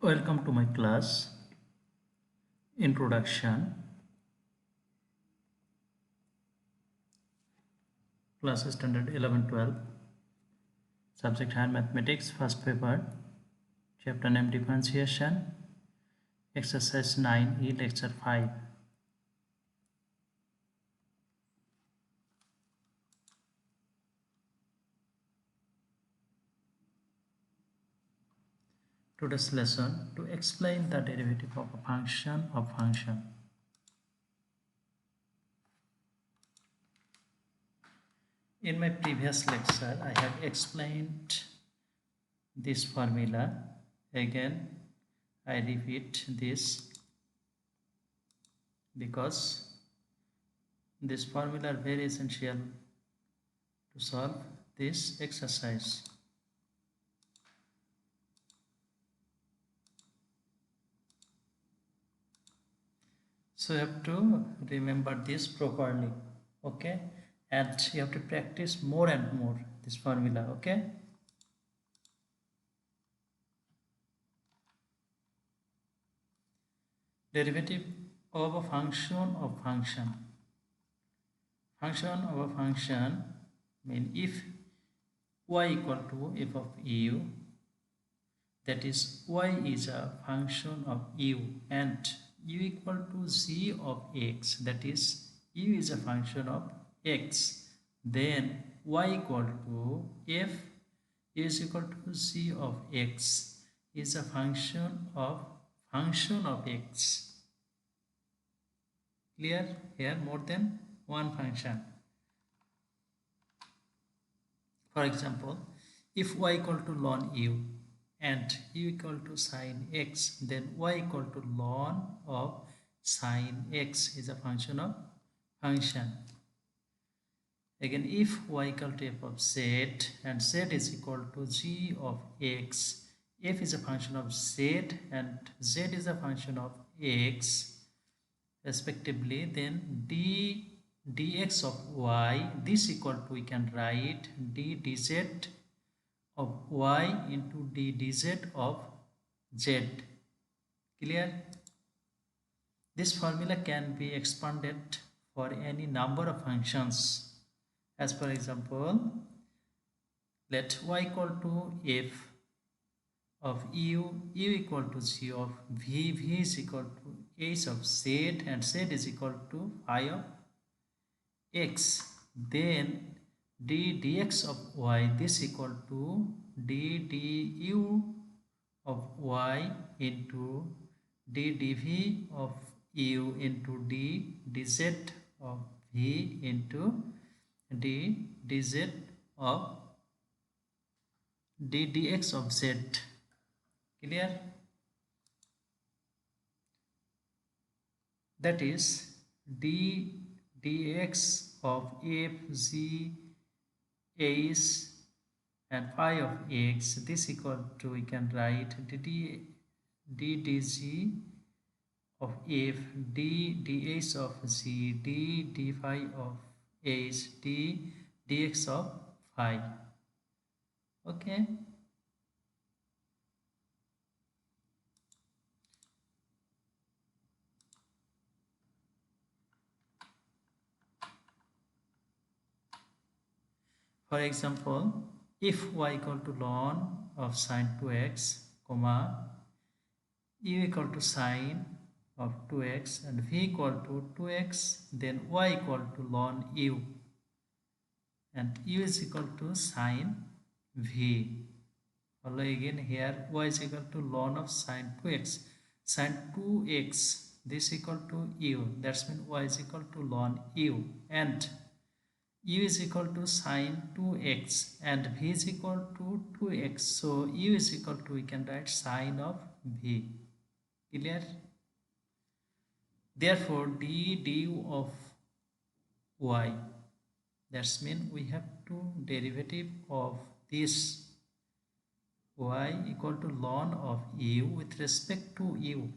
Welcome to my class Introduction, class standard 11-12, subject higher mathematics, first paper, chapter name differentiation, exercise 9e, lecture 5. Today's lesson to explain the derivative of a function of function. In my previous lecture, I have explained this formula. Again, I repeat this because this formula is very essential to solve this exercise. So you have to remember this properly, okay? And you have to practice more and more this formula, okay? Derivative of a function of function. Function of a function means if y equal to f of u, that is y is a function of u, and u equal to g of x, that is u is a function of x, then y equal to f is equal to g of x is a function of x. Clear? Here more than one function. For example, if y equal to ln u and u equal to sine x, then y equal to ln of sine x is a function of function. Again, if y equal to f of z and z is equal to g of x, f is a function of z and z is a function of x respectively, then dx of y, this equal to, we can write dz of y into dz of z. Clear? This formula can be expanded for any number of functions. As for example, let y equal to f of u equal to g of v is equal to h of z, and z is equal to phi of x. Then dx of y, this equal to du of y into dv of u into dz of v into dz of dx of z. Clear? That is dx of f, g, h and phi of x, this equal to, we can write ddg of f, dh of g, d phi of h, dx of phi. Okay? For example, if y equal to ln of sine 2x, comma, u equal to sine of 2x and v equal to 2x, then y equal to ln u and u is equal to sine v. Follow again, here y is equal to ln of sine 2x. Sine 2x, this equal to u, that's mean y is equal to ln u, and u is equal to sine 2x and v is equal to 2x. So u is equal to, we can write sine of v. Clear? Therefore, du of y, that's mean we have two derivative of this y equal to ln of u with respect to u.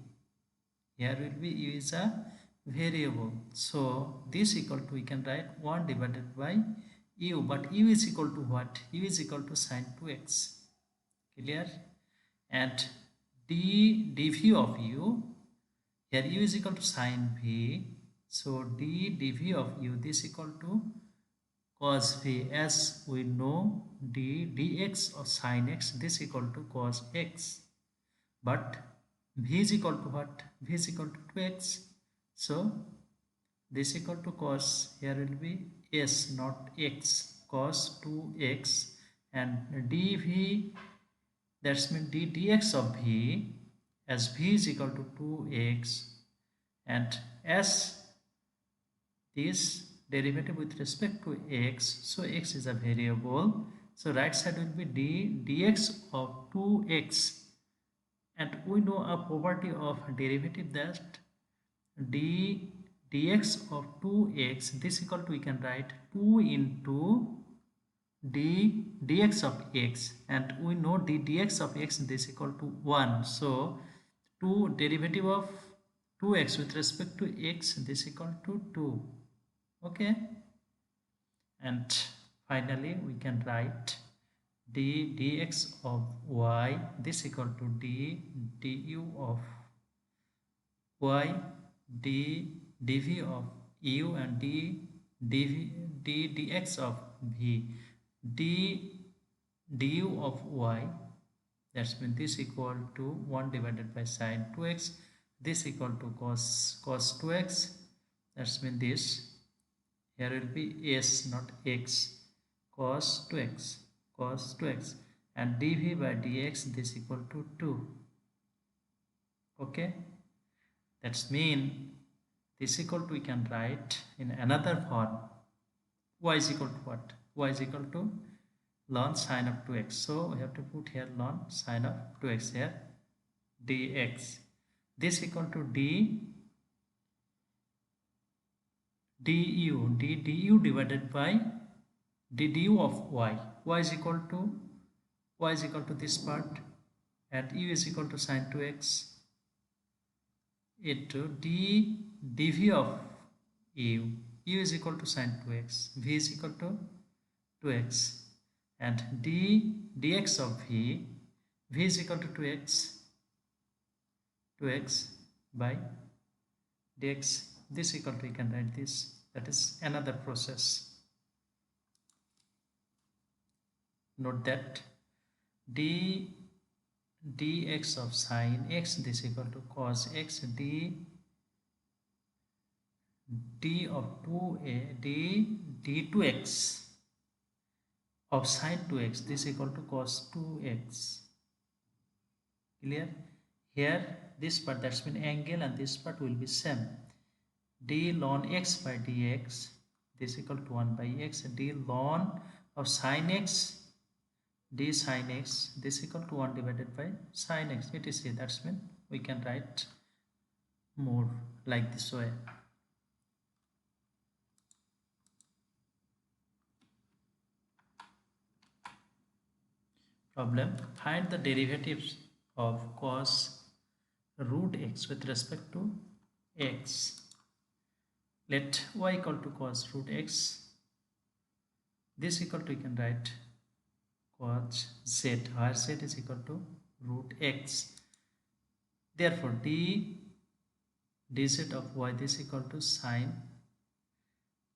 Here will be u is a variable, so this equal to, we can write 1 divided by u, but u is equal to what? U is equal to sine 2x. Clear? And dv of u. Here u is equal to sine v. So dv of u, this equal to cos v. As we know, dx of sine x, this equal to cos x. But v is equal to what? V is equal to 2x. So this equal to cos, here will be s, not x, cos 2x, and dv, that's mean dx of v, as v is equal to 2x, and as this derivative with respect to x, so x is a variable, so right side will be dx of 2x, and we know a property of derivative that dx of 2x, this equal to, we can write 2 into dx of x, and we know dx of x, this equal to 1. So 2 derivative of 2x with respect to x, this equal to 2. Okay, and finally we can write dx of y, this equal to du of y, dv of u, and dx of v, du of y, that's mean this equal to 1 divided by sine 2x, this equal to cos 2x, that's mean this, here will be s, not x, cos 2x, and dv by dx, this equal to 2. Okay, that's mean this equal to, we can write in another form, y is equal to what? Y is equal to ln sine of 2x. So we have to put here ln sine of 2x here, dx. This equal to du divided by du of y. Y is equal to this part, and u is equal to sine 2x into dv of u. U is equal to sine 2x, v is equal to 2x, and dx of v is equal to 2x by dx, this equal to, we can write this, that is another process. Note that dx of sine x, this equal to cos x, d of 2a, d2x of sine 2x, this equal to cos 2x. Clear? Here this part, that's mean angle, and this part will be same. D ln x by dx, this equal to 1 by x, d ln of sine x, d sine x, this equal to 1 divided by sine x, etc. That's mean we can write more like this way. Problem: find the derivatives of cos root x with respect to x. Let y equal to cos root x, this equal to, we can write cos z, where z is equal to root x. Therefore dz of y, this equal to sine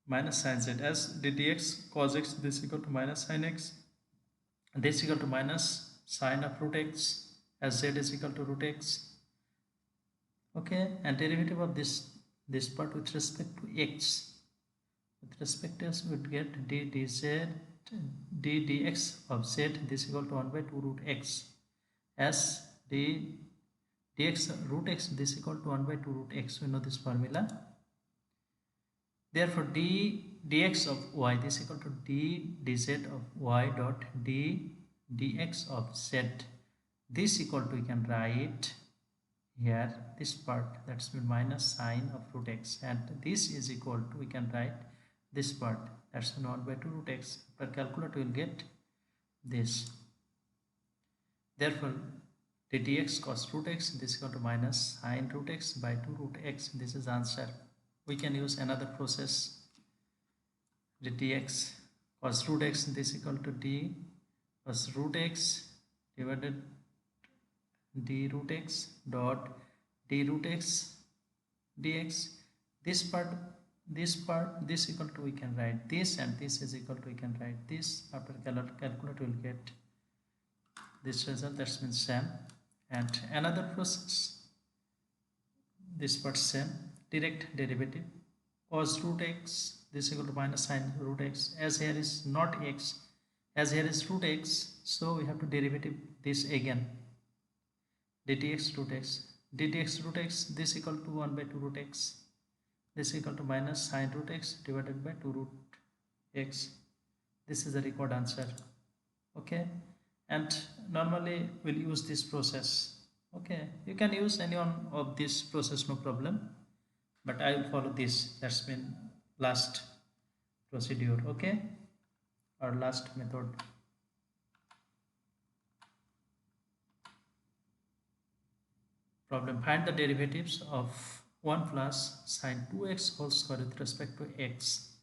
minus sine z, as dx cos x, this equal to minus sine x, this equal to minus sine of root x, as z is equal to root x. Okay, and derivative of this part with respect to x, with respect to x, we would get dx of z, this equal to 1 by 2 root x, as dx root x, this equal to 1 by 2 root x. We know this formula. Therefore dx of y, this equal to dz of y dot dx of z, this equal to, we can write here this part, that's mean minus sine of root x, and this is equal to, we can write this part, that's 1 by 2 root x. Per calculator will get this. Therefore dx cos root x, this equal to minus sine root x by 2 root x. This is answer. We can use another process. Dx cos root x, this equal to d cos root x divided d root x dot d root x dx. This equal to, we can write this, and this is equal to, we can write this. After calculate, we'll get this result. That means same. And another process, this part same, direct derivative. Cos root x, this equal to minus sin root x. As here is not x, as here is root x, so we have to derivative this again. dtx root x, dtx root x, this equal to 1 by 2 root x. This equal to minus sin root x divided by 2 root x. This is the required answer. Okay, and normally we'll use this process. Okay, you can use any one of this process, no problem, but I will follow this. That's been last procedure. Okay, or last method. Problem: find the derivatives of 1 plus sin 2x whole square with respect to x.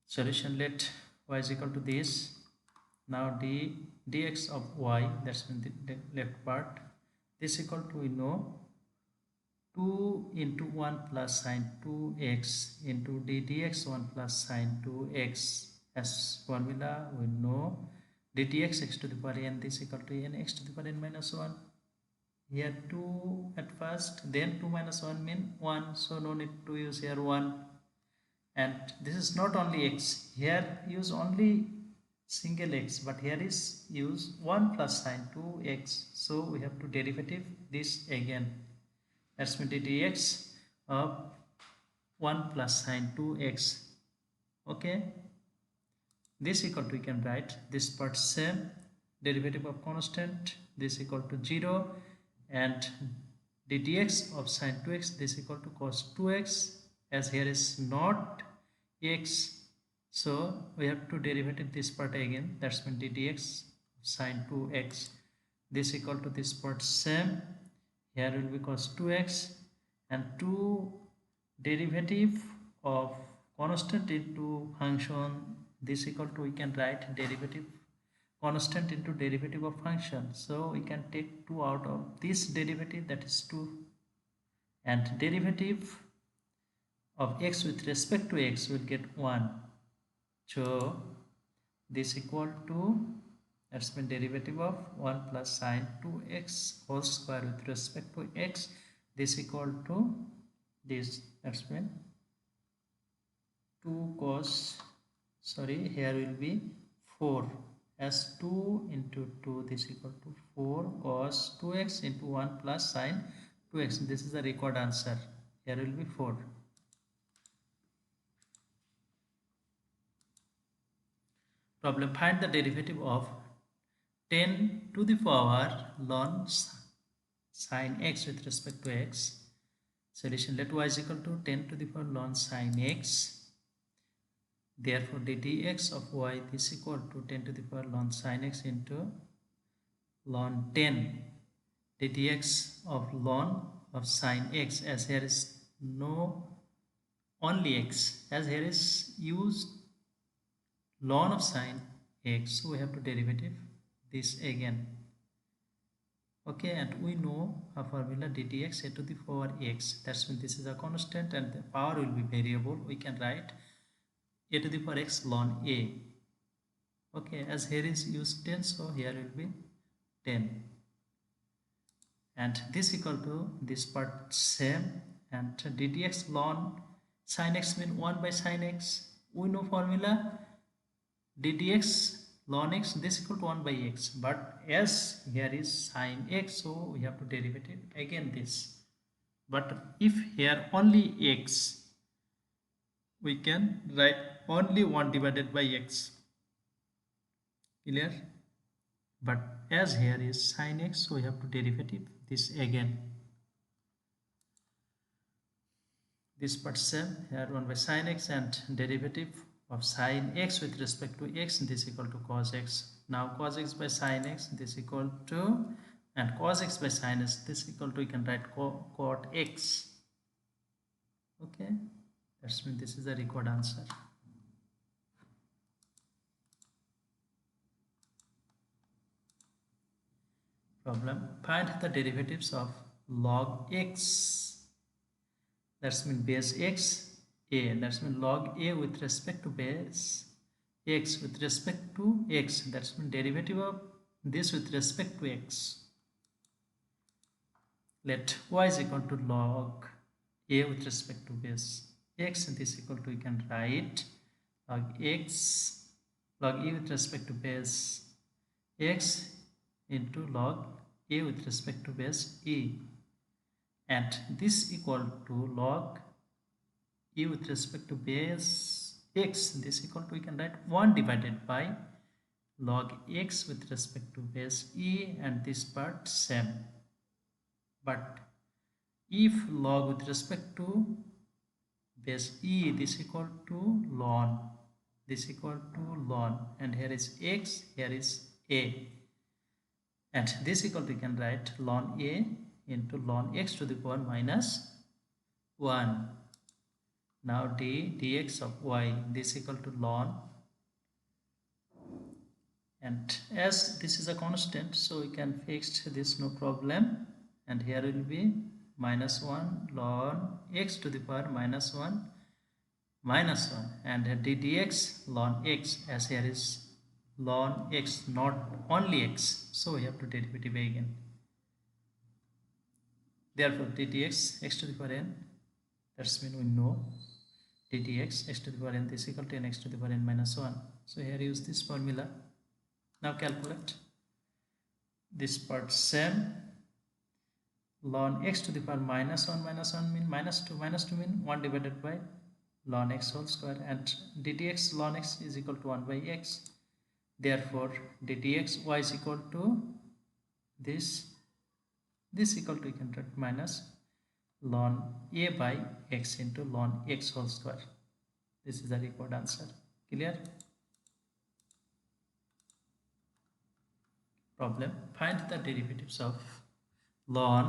Solution: let y is equal to this. Now dx of y, that's the left part, this equal to, we know, 2 into 1 plus sin 2x into dx 1 plus sin 2x. As formula, we know dtx x to the power n, this equal to n x to the power n minus 1. Here 2 at first, then 2 minus 1 mean 1, so no need to use here 1. And this is not only x, here use only single x, but here is use 1 plus sin 2x, so we have to derivative this again. That's mean dx of 1 plus sin 2x. Okay, this equal to, we can write this part same, derivative of constant, this equal to 0, and dx of sin 2x, this equal to cos 2x. As here is not x, so we have to derivative this part again. That's mean dx sin 2x, this equal to this part same, here will be cos 2x, and 2 derivative of constant into function, this equal to, we can write derivative constant into derivative of function. So we can take 2 out of this derivative, that is 2, and derivative of x with respect to x will get 1. So this equal to, that's been derivative of 1 plus sin 2x whole square with respect to x, this equal to this, that's been 2 cos, sorry, here will be 4, as 2 into 2, this equal to 4 cos 2x into 1 plus sin 2x. This is the required answer. Here will be 4. Problem: find the derivative of 10 to the power ln sin x with respect to x. Solution: let y is equal to 10 to the power ln sin x. Therefore dx of y is equal to 10 to the power ln sin x into ln 10 dx of ln of sin x. As here is no only x, as here is used ln of sin x, so we have to derivative this again. Okay, and we know a formula dtx a to the power x. That's mean this is a constant and the power will be variable. We can write a to the power x ln a. Okay, as here is used 10, so here will be 10, and this equal to this part same, and dtx ln sin x mean 1 by sin x. We know formula dtx ln x, this equal to 1 by x, but as here is sin x, so we have to derivative again this. But if here only x, we can write only 1 divided by x. Clear? But as here is sin x, so we have to derivative this again. This part same, here 1 by sin x, and derivative of sin x with respect to x, this equal to cos x. Now cos x by sin x, this equal to, and cos x by sin x, this equal to, we can write cot x. Okay, that's mean this is the required answer. Problem. Find the derivatives of log x. That's mean base x a. That's mean log a with respect to base x with respect to x. That's mean derivative of this with respect to x. Let y is equal to log a with respect to base x, and this equal to, we can write log x log e with respect to base x into log a with respect to base e, and this equal to log e with respect to base x. This equal to, we can write 1 divided by log x with respect to base e, and this part same. But if log with respect to base e, this equal to ln, this equal to ln, and here is x, here is a, and this equal to, we can write ln a into ln x to the power minus 1. Now dx of y, this equal to ln, and as this is a constant, so we can fix this, no problem, and here will be minus 1 ln x to the power minus 1 minus 1, and dx ln x, as here is ln x, not only x, so we have to derivative again. Therefore ddx x to the power n, that's mean we know ddx x to the power n, this equal to n x to the power n minus 1. So here use this formula. Now calculate this part same. Ln x to the power minus 1 mean minus 2 mean 1 divided by ln x whole square, and ddx ln x is equal to 1 by x. Therefore ddx y is equal to this equal to, you can write minus ln a by x into ln x whole square. This is the required answer. Clear? Problem. Find the derivatives of ln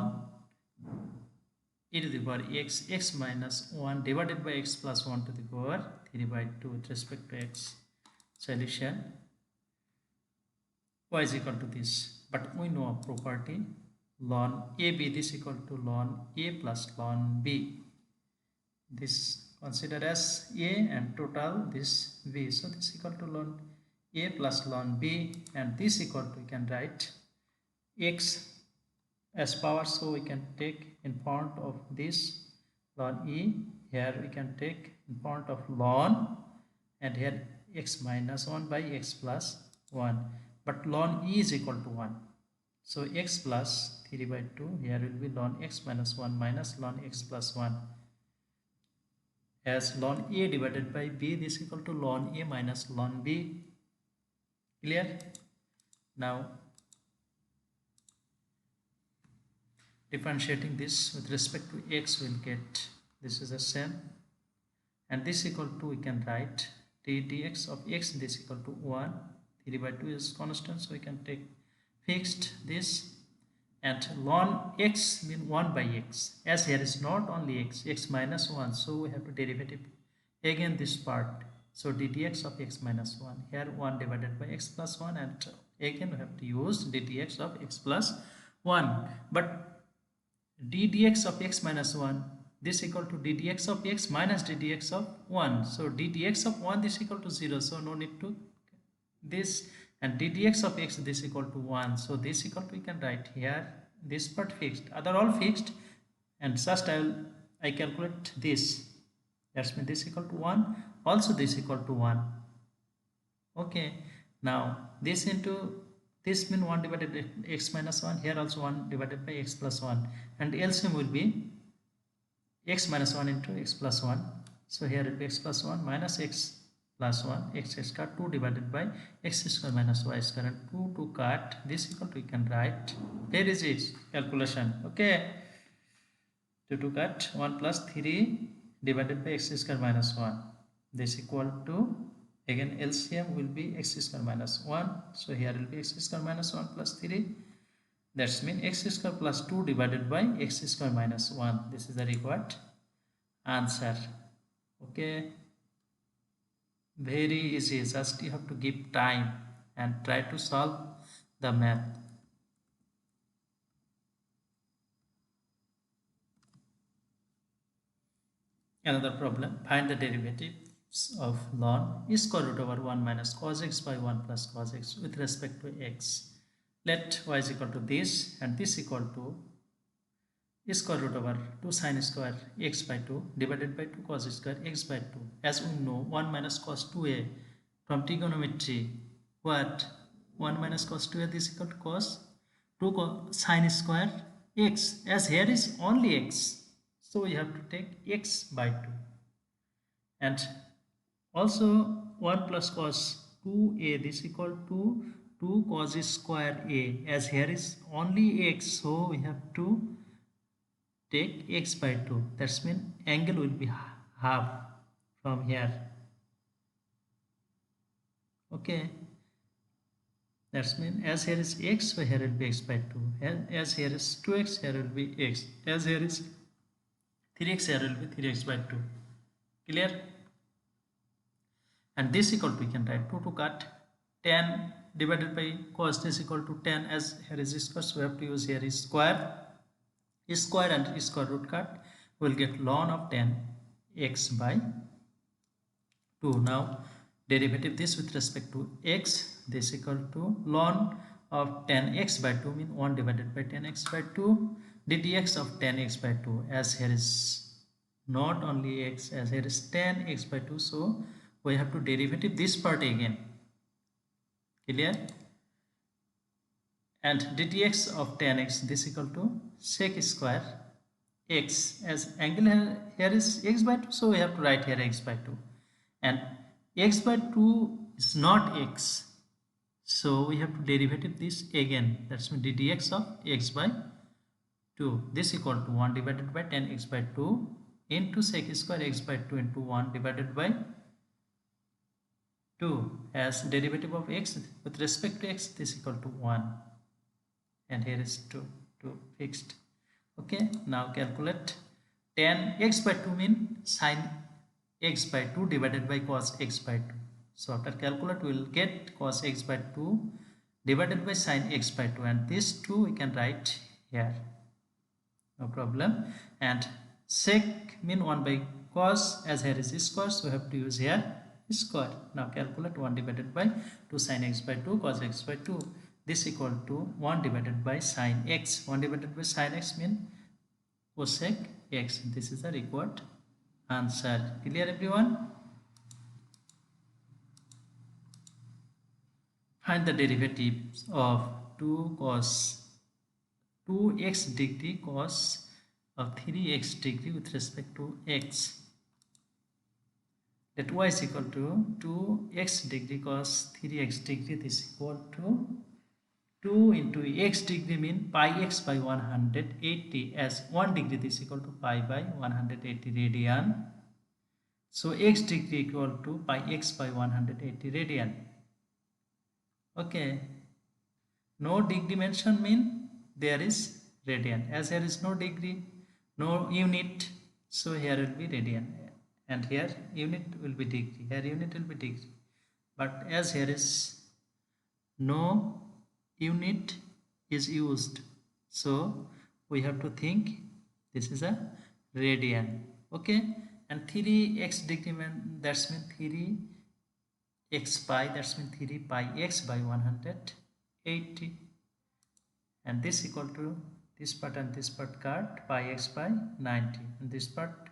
e to the power x minus 1 divided by x plus 1 to the power 3 by 2 with respect to x. Solution. Y is equal to this, but we know a property ln ab, this equal to ln a plus ln b. This considered as a and total this b, so this equal to ln a plus ln b, and this equal to, we can write x as power, so we can take in front of this ln e, here we can take in front of ln, and here x minus 1 by x plus 1, but ln e is equal to 1, so x plus 3 by 2, here will be ln x minus 1 minus ln x plus 1, as ln a divided by b, this equal to ln a minus ln b. Clear? Now differentiating this with respect to x, will get this is the same, and this equal to, we can write dx of x, this equal to 1, 3 by 2 is constant, so we can take fixed this, and ln x mean 1 by x, as here is not only x minus 1, so we have to derivative again this part, so ddx of x minus 1, here 1 divided by x plus 1, and again we have to use ddx of x plus 1, but ddx of x minus 1, this equal to ddx of x minus ddx of 1, so ddx of 1, this equal to 0, so no need to this, and ddx of x, this equal to 1, so this equal to, we can write here this part fixed, other all fixed, and just I calculate this, that's mean this equal to 1, also this equal to 1. Okay, now this into this mean 1 divided by x minus 1, here also 1 divided by x plus 1, and LCM will be x minus 1 into x plus 1, so here it will be x plus 1 minus x plus 1, x square 2 divided by x square minus y square, and 2 to cut, this equal to, we can write, where is it, calculation, okay, 2 to cut 1 plus 3 divided by x square minus 1, this equal to, again LCM will be x square minus 1, so here will be x square minus 1 plus 3, that's mean x square plus 2 divided by x square minus 1, this is the required answer. Okay, very easy, just you have to give time and try to solve the math. Another problem, find the derivatives of ln square root over 1 minus cos x by 1 plus cos x with respect to x. Let y is equal to this and this equal to square root over 2 sin square x by 2 divided by 2 cos square x by 2. As we know, 1 minus cos 2a from trigonometry, what? 1 minus cos 2a, this equal to cos 2 sin square x, as here is only x, so we have to take x by 2, and also 1 plus cos 2a, this equal to 2 cos square a, as here is only x, so we have to take x by 2. That's mean angle will be half from here. Okay, that's mean as here is x, so here will be x by 2. As here is 2x, here will be x. As here is 3x, here will be 3x by 2. Clear? And this equal to, we can write 2 to cut, tan divided by cos this equal to tan, as here is square, so we have to use here is square and square root cut, we will get ln of tan x by 2. Now derivative this with respect to x, this equal to ln of tan x by 2 mean 1 divided by tan x by 2 ddx of tan x by 2, as here is not only x, as here is tan x by 2, so we have to derivative this part again. Clear? And ddx of tan x, this equal to sec square x, as angle here is x by 2, so we have to write here x by 2, and x by 2 is not x, so we have to derivative this again. That's mean ddx of x by 2, this equal to 1 divided by tan x by 2 into sec square x by 2 into 1 divided by 2, as derivative of x with respect to x, this equal to 1, and here is 2 fixed. Okay, now calculate tan x by 2 mean sin x by 2 divided by cos x by 2. So after calculate, we will get cos x by 2 divided by sin x by 2, and this 2 we can write here, no problem. And sec mean 1 by cos, as here is square, so we have to use here square. Now calculate 1 divided by 2 sin x by 2 cos x by 2, this equal to 1 divided by sin x. 1 divided by sin x mean cosec x. This is the required answer. Clear everyone? Find the derivatives of 2x degree cos of 3x degree with respect to x. Let y is equal to 2x degree cos 3x degree, this equal to 2 into x degree mean pi x by 180, as 1 degree this equal to pi by 180 radian. So x degree equal to pi x by 180 radian. Okay, no degree mention mean there is radian, as here is no degree, no unit, so here will be radian, and here unit will be degree, here unit will be degree, but as here is no unit is used, so we have to think this is a radian. Okay, and 3x degree that's mean 3x pi, that's mean 3 pi x by 180, and this equal to this part and this part cut, pi x by 90, and this part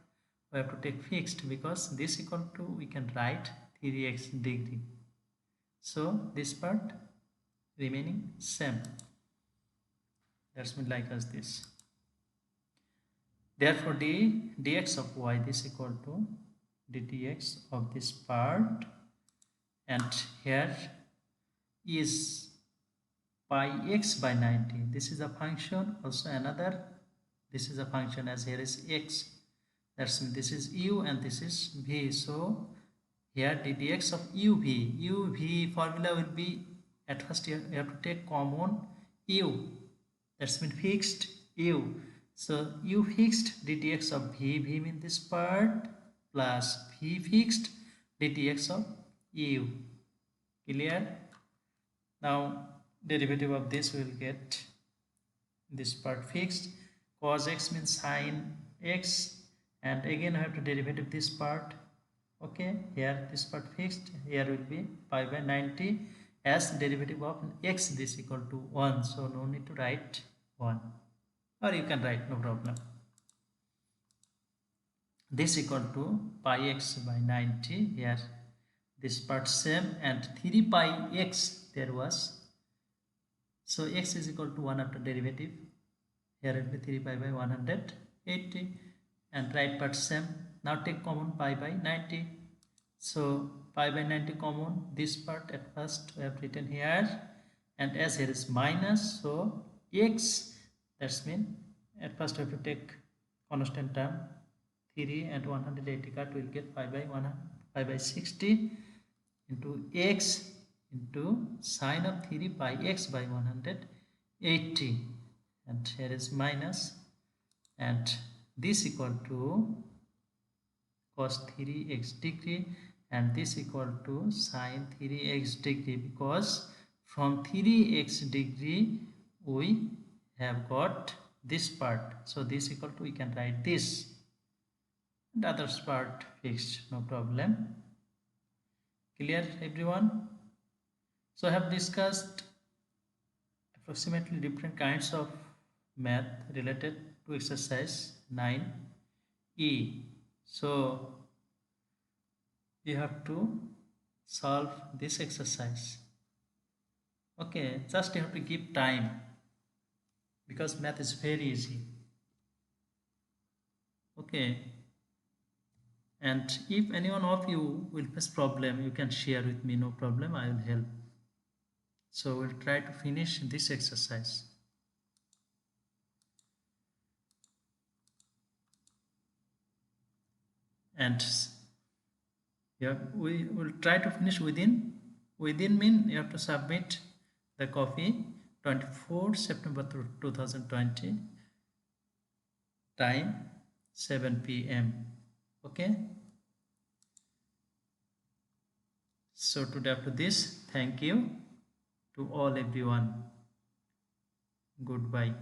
we have to take fixed, because this equal to we can write 3x degree, so this part remaining same, that's mean like as this. Therefore dx of y, this equal to ddx of this part, and here is pi x by 90, this is a function, also another, this is a function, as here is x, that's mean this is u and this is v, so here ddx of uv formula will be, at first you have to take common u, that's mean fixed u, so u fixed ddx of v mean this part plus v fixed ddx of u. Clear? Now derivative of this we will get this part fixed, cos x means sin x, and again I have to derivative this part. Okay, here this part fixed, here will be pi by 90 as derivative of x this equal to 1, so no need to write 1, or you can write, no problem. This equal to pi x by 90, here this part same, and 3 pi x there was, so x is equal to 1 after derivative, here it will be 3 pi by 180, and right part same. Now take common pi by 90, so pi by 90 common, this part at first we have written here, and as here is minus, so x, that's mean at first we have to take constant term 3 and 180 cut, will get pi by 1 pi by 60 into x into sine of 3 pi x by 180, and here is minus, and this equal to cos 3x degree, and this equal to sine 3x degree, because from 3x degree we have got this part, so this equal to, we can write this, and other part fixed, no problem. Clear everyone? So I have discussed approximately different kinds of math related to exercise 9e. So you have to solve this exercise. Okay, just you have to give time, because math is very easy. Okay, and if anyone of you will face problem, you can share with me, no problem, I will help. So we'll try to finish this exercise. And yeah, we will try to finish within mean you have to submit the copy 24 September 2020, time 7 p.m. Okay, so today after this, thank you to all everyone, goodbye.